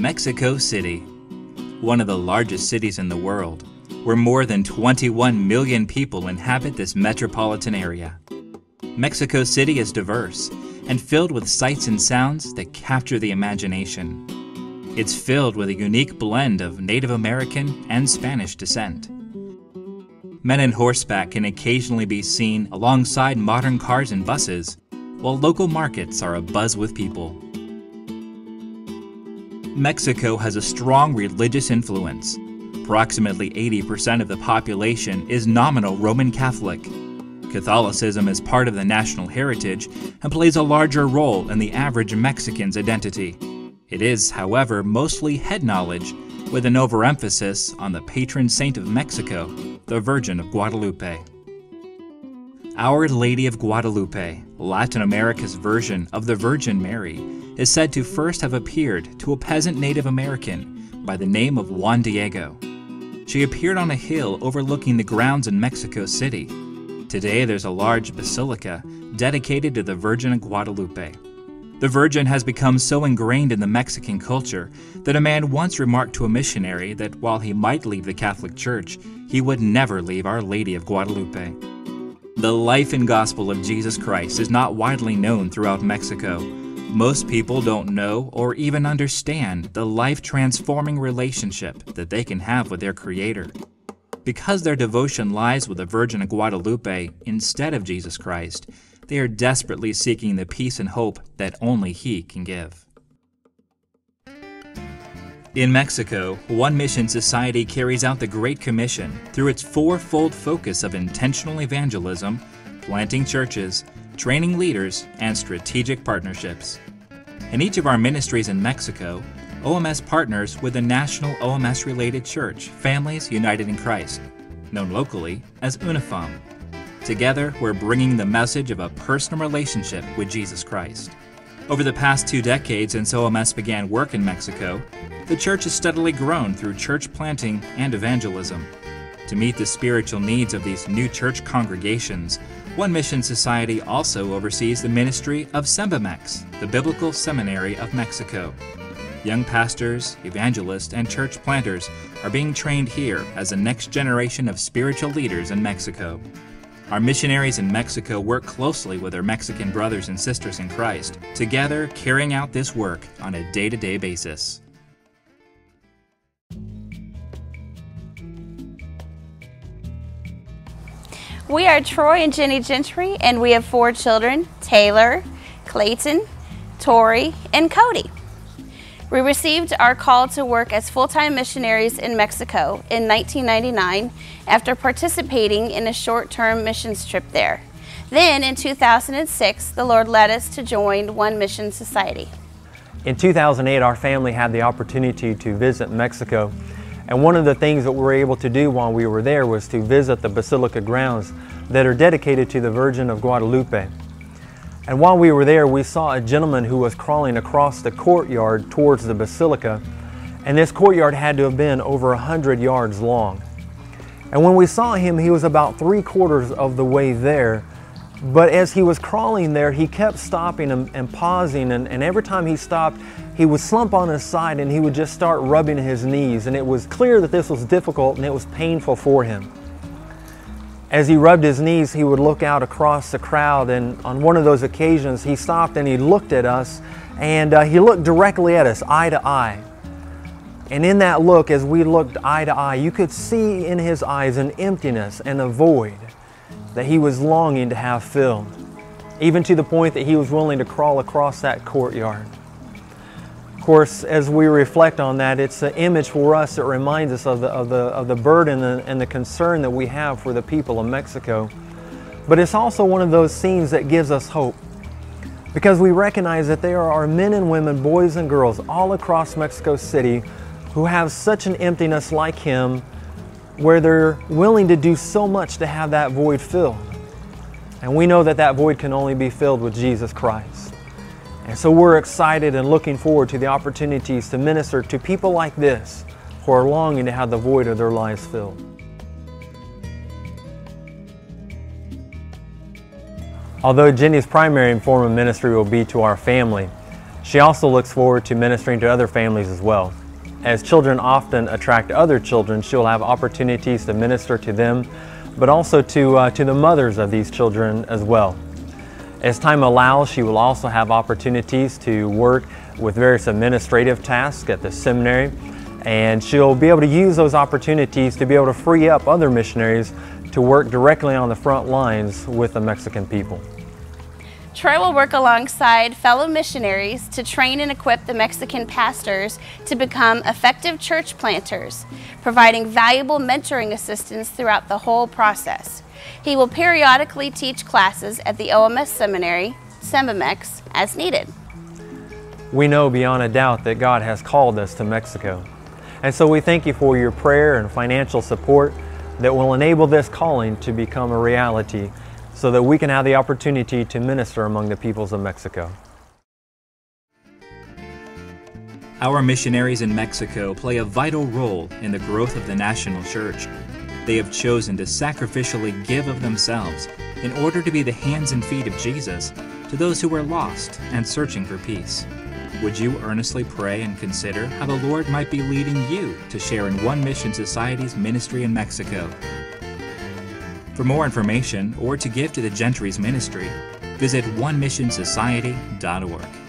Mexico City, one of the largest cities in the world, where more than 21 million people inhabit this metropolitan area. Mexico City is diverse and filled with sights and sounds that capture the imagination. It's filled with a unique blend of Native American and Spanish descent. Men on horseback can occasionally be seen alongside modern cars and buses, while local markets are abuzz with people. Mexico has a strong religious influence. Approximately 80% of the population is nominal Roman Catholic. Catholicism is part of the national heritage and plays a larger role in the average Mexican's identity. It is, however, mostly head knowledge, with an overemphasis on the patron saint of Mexico, the Virgin of Guadalupe. Our Lady of Guadalupe, Latin America's version of the Virgin Mary, is said to first have appeared to a peasant Native American by the name of Juan Diego. She appeared on a hill overlooking the grounds in Mexico City. Today there's a large basilica dedicated to the Virgin of Guadalupe. The Virgin has become so ingrained in the Mexican culture that a man once remarked to a missionary that while he might leave the Catholic Church, he would never leave Our Lady of Guadalupe. The life and gospel of Jesus Christ is not widely known throughout Mexico. Most people don't know or even understand the life-transforming relationship that they can have with their Creator. Because their devotion lies with the Virgin of Guadalupe instead of Jesus Christ, they are desperately seeking the peace and hope that only He can give. In Mexico, One Mission Society carries out the Great Commission through its fourfold focus of intentional evangelism, planting churches, training leaders, and strategic partnerships. In each of our ministries in Mexico, OMS partners with the national OMS-related church, Families United in Christ, known locally as UNIFAM. Together, we're bringing the message of a personal relationship with Jesus Christ. Over the past 2 decades since OMS began work in Mexico, the church has steadily grown through church planting and evangelism. To meet the spiritual needs of these new church congregations, One Mission Society also oversees the ministry of SEMBAMEX, the Biblical Seminary of Mexico. Young pastors, evangelists, and church planters are being trained here as the next generation of spiritual leaders in Mexico. Our missionaries in Mexico work closely with their Mexican brothers and sisters in Christ, together carrying out this work on a day-to-day basis. We are Troy and Jenny Gentry, and we have 4 children, Taylor, Clayton, Tori, and Cody. We received our call to work as full-time missionaries in Mexico in 1999 after participating in a short-term missions trip there. Then in 2006, the Lord led us to join One Mission Society. In 2008, our family had the opportunity to visit Mexico. And one of the things that we were able to do while we were there was to visit the basilica grounds that are dedicated to the Virgin of Guadalupe. And while we were there, we saw a gentleman who was crawling across the courtyard towards the basilica. And this courtyard had to have been over 100 yards long. And when we saw him, he was about 3/4 of the way there. But as he was crawling there, he kept stopping and pausing. And every time he stopped, he would slump on his side and he would just start rubbing his knees. And it was clear that this was difficult and it was painful for him. As he rubbed his knees, he would look out across the crowd, and on one of those occasions, he stopped and he looked at us, and he looked directly at us, eye to eye. And in that look, as we looked eye to eye, you could see in his eyes an emptiness and a void that he was longing to have filled, even to the point that he was willing to crawl across that courtyard. Of course, as we reflect on that, it's an image for us that reminds us of the burden and the concern that we have for the people of Mexico. But it's also one of those scenes that gives us hope, because we recognize that there are men and women, boys and girls all across Mexico City who have such an emptiness like him, where they're willing to do so much to have that void filled. And we know that that void can only be filled with Jesus Christ. And so we're excited and looking forward to the opportunities to minister to people like this who are longing to have the void of their lives filled. Although Jenny's primary form of ministry will be to our family, She also looks forward to ministering to other families as well. As children often attract other children, she will have opportunities to minister to them, but also to the mothers of these children as well. As time allows, she will also have opportunities to work with various administrative tasks at the seminary, and she'll be able to use those opportunities to be able to free up other missionaries to work directly on the front lines with the Mexican people. Troy will work alongside fellow missionaries to train and equip the Mexican pastors to become effective church planters, providing valuable mentoring assistance throughout the whole process. He will periodically teach classes at the OMS Seminary, SEMAMEX, as needed. We know beyond a doubt that God has called us to Mexico. And so we thank you for your prayer and financial support that will enable this calling to become a reality, so that we can have the opportunity to minister among the peoples of Mexico. Our missionaries in Mexico play a vital role in the growth of the national church. They have chosen to sacrificially give of themselves in order to be the hands and feet of Jesus to those who are lost and searching for peace. Would you earnestly pray and consider how the Lord might be leading you to share in One Mission Society's ministry in Mexico? For more information or to give to the Gentry's ministry, visit onemissonsociety.org.